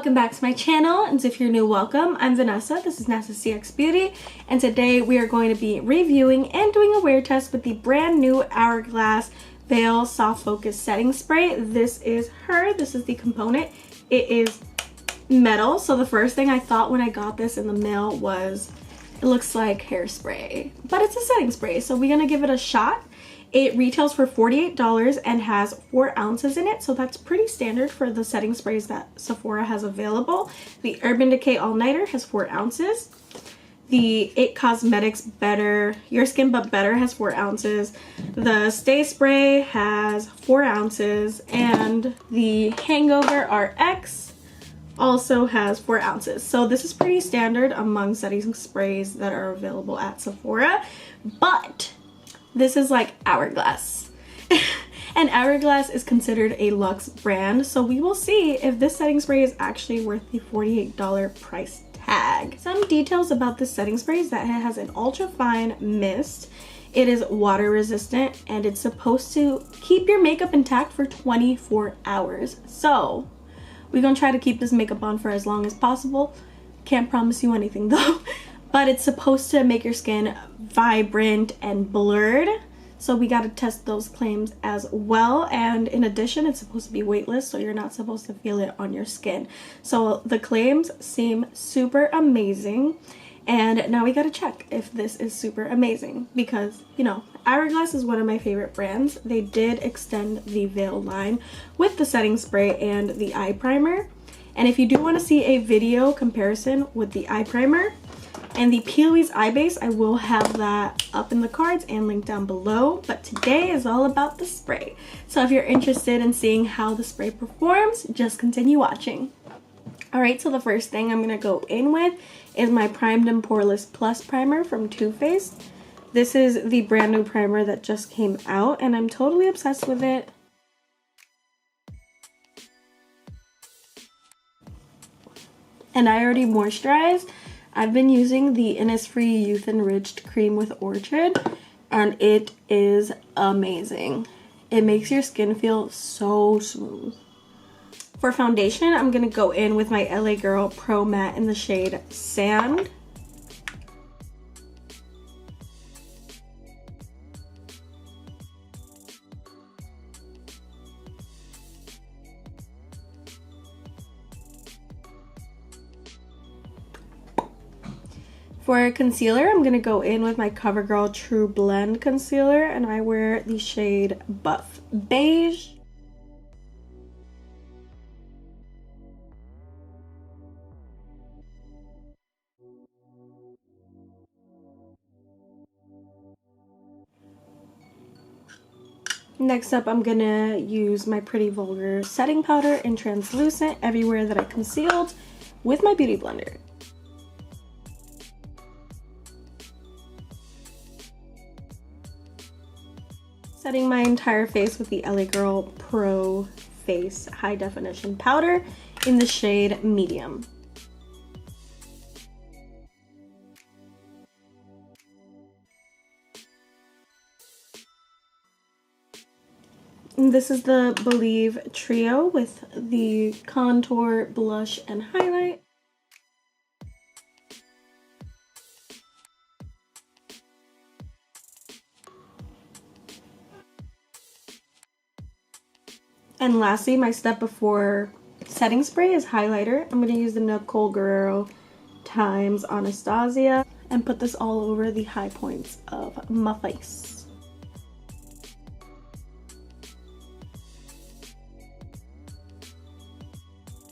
welcome back to my channel, and if you're new, welcome. I'm Vanessa, this is Nessa CX Beauty, and today we are going to be reviewing and doing a wear test with the brand new Hourglass Veil Soft Focus Setting Spray. This is the component. It is metal, so the first thing I thought when I got this in the mail was, it looks like hairspray, but it's a setting spray, so we're gonna give it a shot. It retails for $48 and has 4 ounces in it, so that's pretty standard for the setting sprays that Sephora has available. The Urban Decay All Nighter has 4 ounces. The It Cosmetics Better Your Skin But Better has 4 ounces. The Stay Spray has 4 ounces, and the Hangover RX also has 4 ounces. So this is pretty standard among setting sprays that are available at Sephora, but this is like Hourglass. And Hourglass is considered a luxe brand, so we will see if this setting spray is actually worth the $48 price tag. Some details about this setting spray is that it has an ultra fine mist. It is water resistant, and it's supposed to keep your makeup intact for 24 hours. So we're gonna try to keep this makeup on for as long as possible. Can't promise you anything though. But it's supposed to make your skin vibrant and blurred, so we got to test those claims as well. And in addition, it's supposed to be weightless, so you're not supposed to feel it on your skin. So the claims seem super amazing, and now we got to check if this is super amazing, because you know, Hourglass is one of my favorite brands. They did extend the Veil line with the setting spray and the eye primer, and if you do want to see a video comparison with the eye primer and the Plouise eye base, I will have that up in the cards and linked down below. But today is all about the spray. So if you're interested in seeing how the spray performs, just continue watching. Alright, so the first thing I'm going to go in with is my Primed and Poreless Plus Primer from Too Faced. This is the brand new primer that just came out, and I'm totally obsessed with it. And I already moisturized. I've been using the Innisfree Youth Enriched Cream with Orchid, and it is amazing. It makes your skin feel so smooth. For foundation, I'm going to go in with my LA Girl Pro Matte in the shade Sand. For concealer, I'm going to go in with my CoverGirl True Blend Concealer, and I wear the shade Buff Beige. Next up, I'm going to use my Pretty Vulgar Setting Powder in Translucent everywhere that I concealed with my Beauty Blender. Setting my entire face with the LA Girl Pro Face High Definition Powder in the shade Medium. And this is the Believe Trio with the contour, blush, and highlight. And lastly, my step before setting spray is highlighter. I'm going to use the Nicole Guerrero times Anastasia and put this all over the high points of my face.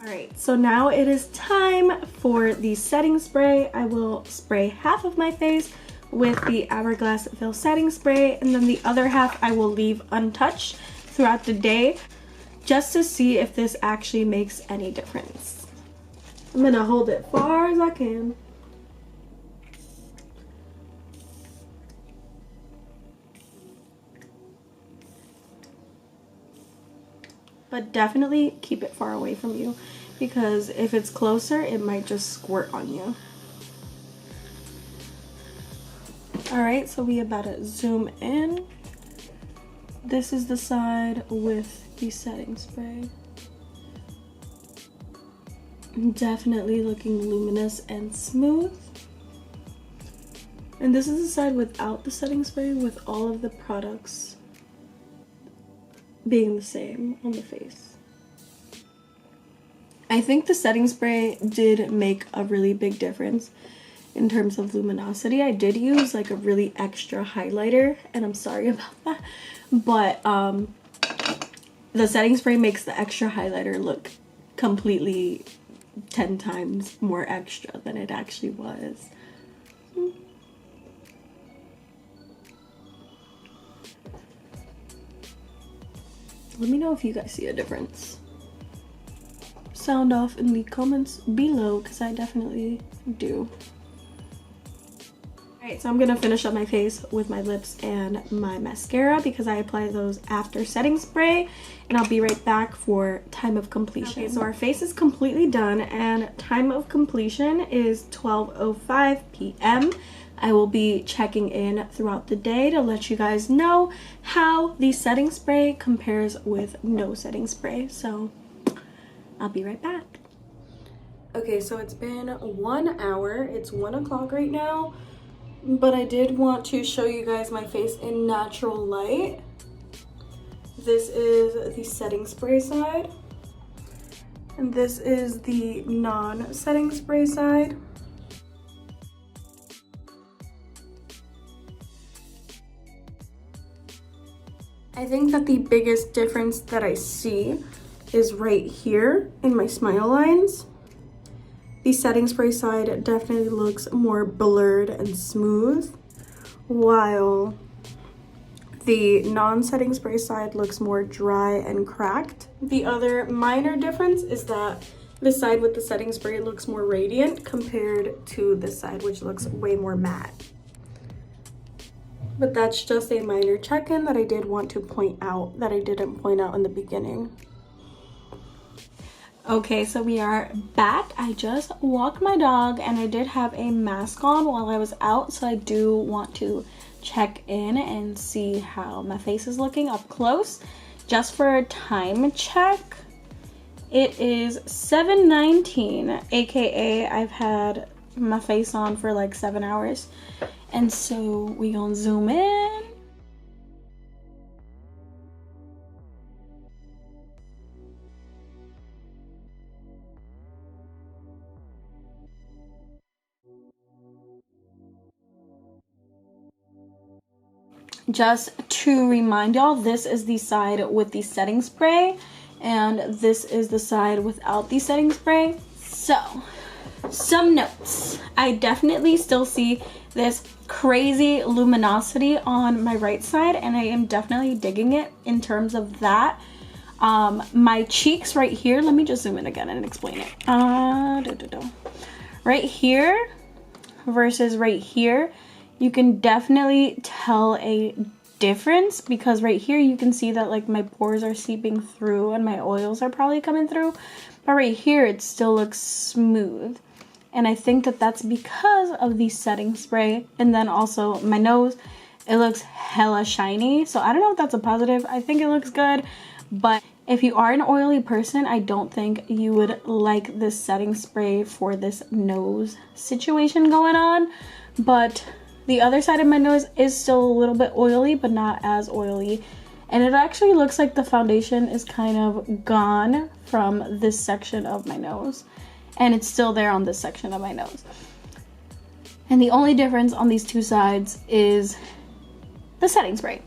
Alright, so now it is time for the setting spray. I will spray half of my face with the Hourglass Veil Setting Spray, and then the other half I will leave untouched throughout the day, just to see if this actually makes any difference. I'm gonna hold it far as I can. But definitely keep it far away from you, because if it's closer, it might just squirt on you. Alright, so we about to zoom in. This is the side with the setting spray. Definitely looking luminous and smooth. And this is the side without the setting spray, with all of the products being the same on the face. I think the setting spray did make a really big difference in terms of luminosity. I did use like a really extra highlighter, and I'm sorry about that, but the setting spray makes the extra highlighter look completely 10 times more extra than it actually was. Let me know if you guys see a difference. Sound off in the comments below, because I definitely do. Alright, so I'm gonna finish up my face with my lips and my mascara, because I apply those after setting spray, and I'll be right back for time of completion. Okay, so our face is completely done, and time of completion is 12:05 p.m. I will be checking in throughout the day to let you guys know how the setting spray compares with no setting spray. So I'll be right back. Okay, so it's been 1 hour. It's 1 o'clock right now, but I did want to show you guys my face in natural light. This is the setting spray side, and this is the non-setting spray side. I think that the biggest difference that I see is right here in my smile lines. The setting spray side definitely looks more blurred and smooth, while the non-setting spray side looks more dry and cracked. The other minor difference is that this side with the setting spray looks more radiant compared to this side, which looks way more matte. But that's just a minor check-in that I did want to point out that I didn't point out in the beginning. Okay, so we are back. I just walked my dog, and I did have a mask on while I was out, so I do want to check in and see how my face is looking up close. Just for a time check, it is 7:19, aka I've had my face on for like 7 hours. And so we gonna zoom in. Just to remind y'all, this is the side with the setting spray, and this is the side without the setting spray. So, some notes. I definitely still see this crazy luminosity on my right side, and I am definitely digging it in terms of that. My cheeks right here, let me just zoom in again and explain it. Right here versus right here, you can definitely tell a difference, because right here you can see that like my pores are seeping through and my oils are probably coming through, but right here it still looks smooth. And I think that that's because of the setting spray. And then also my nose, it looks hella shiny. So I don't know if that's a positive. I think it looks good. But if you are an oily person, I don't think you would like this setting spray for this nose situation going on. But the other side of my nose is still a little bit oily, but not as oily. And it actually looks like the foundation is kind of gone from this section of my nose. And it's still there on this section of my nose. And the only difference on these two sides is the setting spray.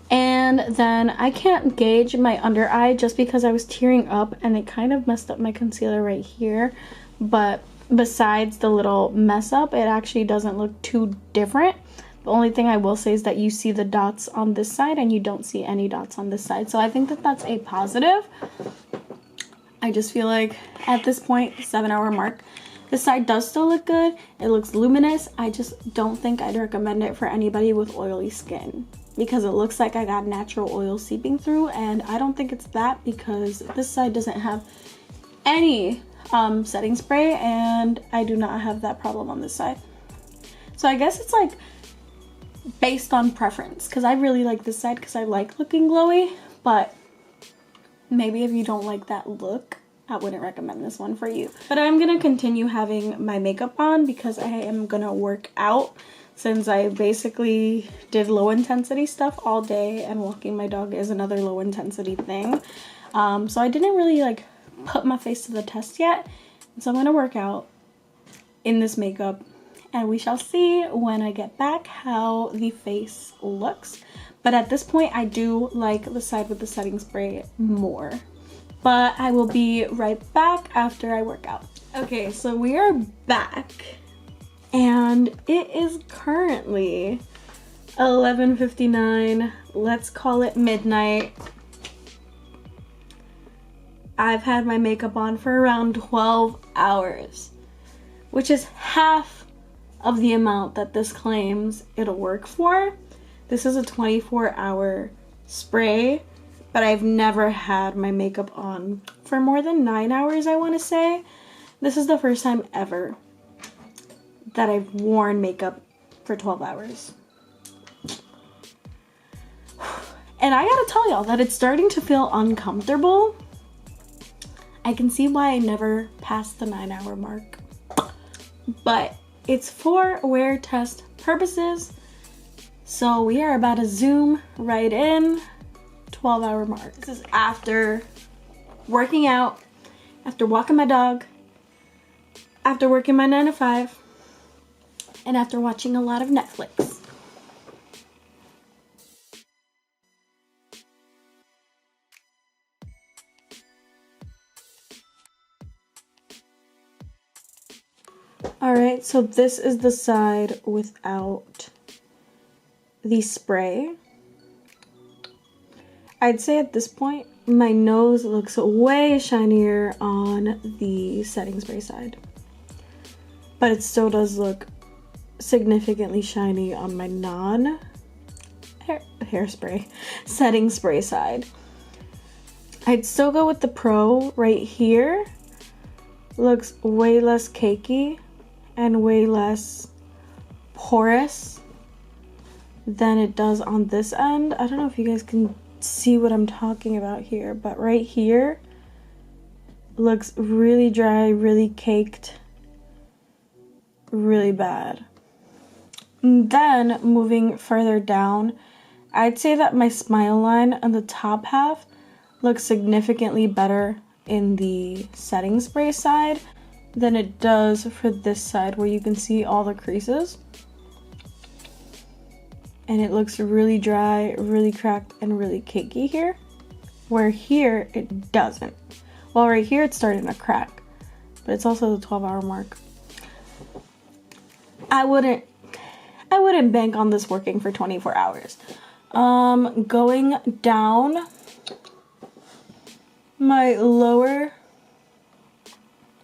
And then I can't gauge my under eye just because I was tearing up and it kind of messed up my concealer right here. But besides the little mess up, it actually doesn't look too different. The only thing I will say is that you see the dots on this side and you don't see any dots on this side. So I think that that's a positive. I just feel like at this point, 7-hour mark, this side does still look good. It looks luminous. I just don't think I'd recommend it for anybody with oily skin, because it looks like I got natural oil seeping through, and I don't think it's that, because this side doesn't have any setting spray, and I do not have that problem on this side. So I guess it's like based on preference, because I really like this side because I like looking glowy, but maybe if you don't like that look, I wouldn't recommend this one for you. But I'm gonna continue having my makeup on because I am gonna work out, since I basically did low intensity stuff all day, and walking my dog is another low intensity thing. So I didn't really like put my face to the test yet. So I'm gonna work out in this makeup, and we shall see when I get back how the face looks. But at this point, I do like the side with the setting spray more. But I will be right back after I work out. Okay, so we are back, and it is currently 11:59. Let's call it midnight. I've had my makeup on for around 12 hours, which is half of the amount that this claims it'll work for. This is a 24-hour spray, but I've never had my makeup on for more than 9 hours, I want to say. This is the first time ever that I've worn makeup for 12 hours. And I gotta tell y'all that it's starting to feel uncomfortable. I can see why I never passed the 9-hour mark. But it's for wear test purposes. So we are about to zoom right in. 12-hour mark. This is after working out, after walking my dog, after working my 9 to 5, and after watching a lot of Netflix. Alright, so this is the side without the spray. I'd say at this point, my nose looks way shinier on the setting spray side. But it still does look significantly shiny on my non-hairspray setting spray side. I'd still go with the Pro right here. Looks way less cakey and way less porous than it does on this end. I don't know if you guys can see what I'm talking about here, but right here looks really dry, really caked, really bad. And then moving further down, I'd say that my smile line on the top half looks significantly better in the setting spray side than it does for this side, where you can see all the creases. And it looks really dry, really cracked, and really cakey here. Where here, it doesn't. Well, right here, it's starting to crack. But it's also the 12-hour mark. I wouldn't bank on this working for 24 hours. Going down my lower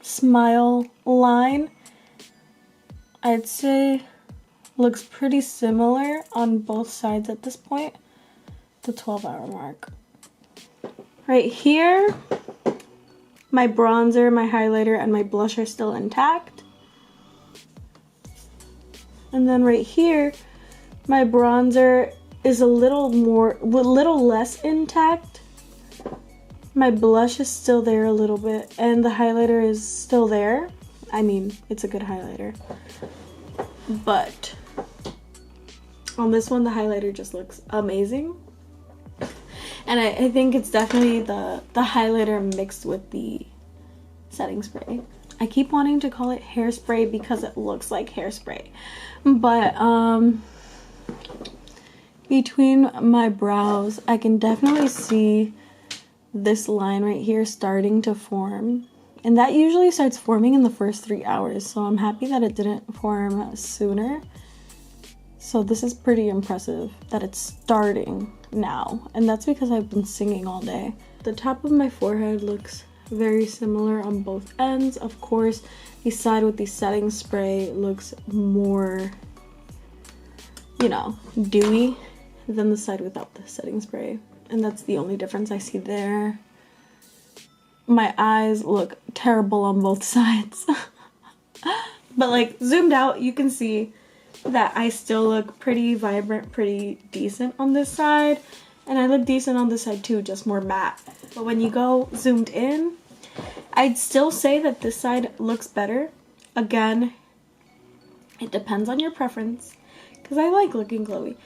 smile line, I'd say looks pretty similar on both sides at this point. The 12-hour mark. Right here, my bronzer, my highlighter, and my blush are still intact. And then right here, my bronzer is a little less intact. My blush is still there a little bit, and the highlighter is still there. I mean, it's a good highlighter. But on this one, the highlighter just looks amazing. And I think it's definitely the highlighter mixed with the setting spray. I keep wanting to call it hairspray because it looks like hairspray. But between my brows, I can definitely see this line right here starting to form. And that usually starts forming in the first 3 hours. So I'm happy that it didn't form sooner. So this is pretty impressive that it's starting now. And that's because I've been singing all day. The top of my forehead looks very similar on both ends. Of course, the side with the setting spray looks more, you know, dewy than the side without the setting spray. And that's the only difference I see there. My eyes look terrible on both sides. But like zoomed out, you can see that I still look pretty vibrant, pretty decent on this side. And I look decent on this side too, just more matte. But when you go zoomed in, I'd still say that this side looks better. Again, it depends on your preference, because I like looking glowy.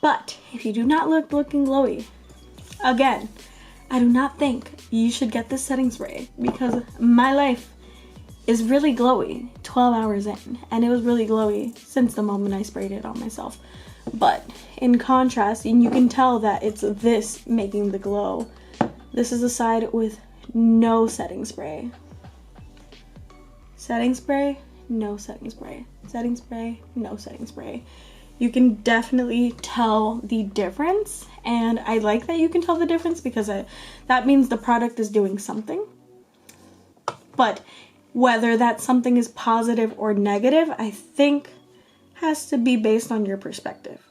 But if you do not look looking glowy, again, I do not think you should get this setting spray, because my life is really glowy 12 hours in, and it was really glowy since the moment I sprayed it on myself. But in contrast, and you can tell that it's this making the glow. This is a side with no setting spray. Setting spray, no setting spray. Setting spray, no setting spray. You can definitely tell the difference, and I like that you can tell the difference because that means the product is doing something. But whether that something is positive or negative, I think has to be based on your perspective.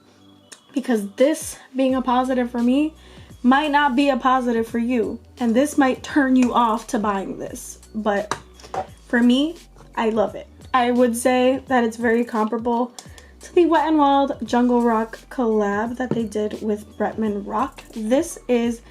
Because this being a positive for me might not be a positive for you, and this might turn you off to buying this. But for me, I love it. I would say that it's very comparable to the Wet n Wild Jungle Rock collab that they did with Bretman Rock. This is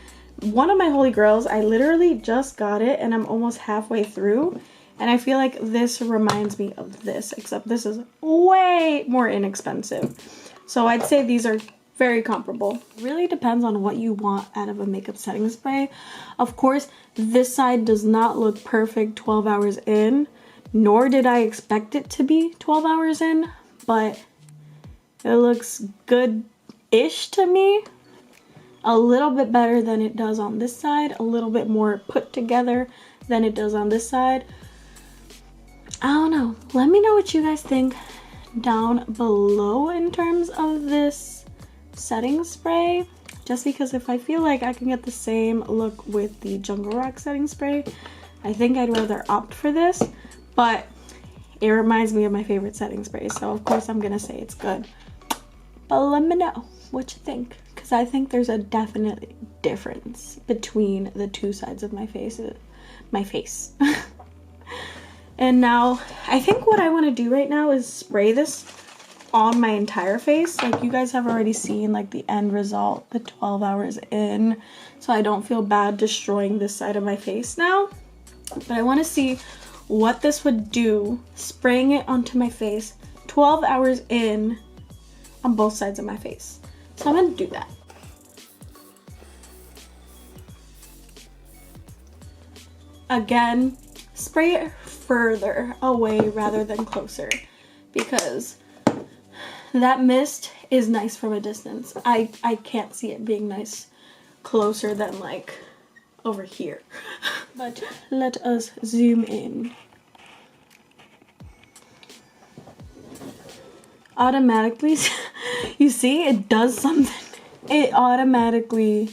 one of my holy grails. I literally just got it and I'm almost halfway through, and I feel like this reminds me of this, except this is way more inexpensive. So I'd say these are very comparable. Really depends on what you want out of a makeup setting spray. Of course, this side does not look perfect 12 hours in, nor did I expect it to be 12 hours in, but it looks good-ish to me. A little bit better than it does on this side, a little bit more put together than it does on this side. I don't know. Let me know what you guys think down below in terms of this setting spray, just because if I feel like I can get the same look with the Jungle Rock setting spray, I think I'd rather opt for this. But it reminds me of my favorite setting spray, so of course I'm gonna say it's good. But let me know what you think, because I think there's a definite difference between the two sides of my face. And now I think what I want to do right now is spray this on my entire face. Like, you guys have already seen like the end result, the 12 hours in, so I don't feel bad destroying this side of my face now. But I want to see what this would do spraying it onto my face 12 hours in on both sides of my face. So I'm going to do that. Again, spray it further away rather than closer, because that mist is nice from a distance. I can't see it being nice closer than like over here. But let us zoom in. Automatically, you see, it does something. It automatically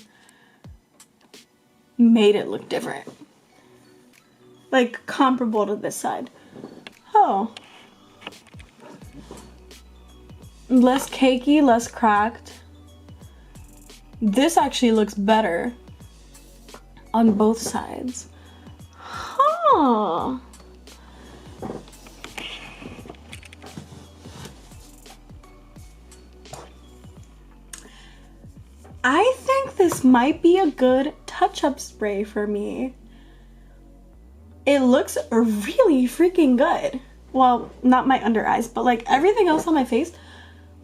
made it look different. Like comparable to this side. Oh. Less cakey, less cracked. This actually looks better on both sides. Huh. I think this might be a good touch-up spray for me. It looks really freaking good. Well, not my under eyes, but like everything else on my face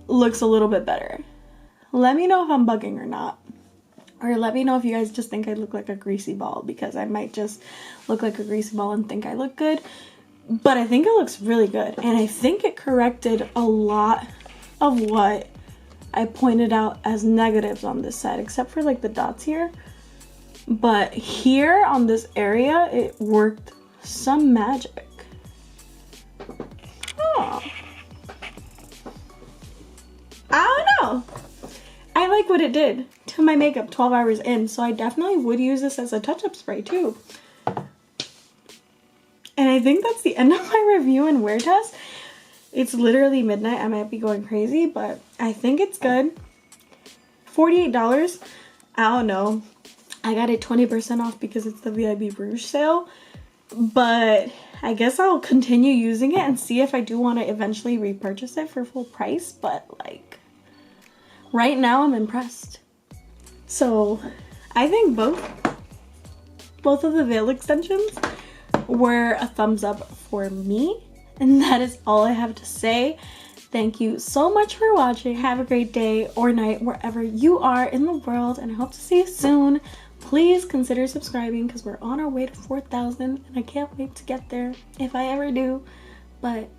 looks a little bit better. Let me know if I'm bugging or not. Or let me know if you guys just think I look like a greasy ball, because I might just look like a greasy ball and think I look good. But I think it looks really good. And I think it corrected a lot of what I pointed out as negatives on this side, except for like the dots here. But here on this area, it worked some magic. Oh. I don't know. I like what it did to my makeup 12 hours in, so I definitely would use this as a touch-up spray too. And I think that's the end of my review and wear test. It's literally midnight. I might be going crazy, but I think it's good. $48. I don't know. I got it 20% off because it's the VIB Rouge sale. But I guess I'll continue using it and see if I do want to eventually repurchase it for full price. But like, right now I'm impressed. So I think both of the veil extensions were a thumbs up for me. And that is all I have to say. Thank you so much for watching. Have a great day or night wherever you are in the world, and I hope to see you soon. Please consider subscribing because we're on our way to 4,000 and I can't wait to get there if I ever do. But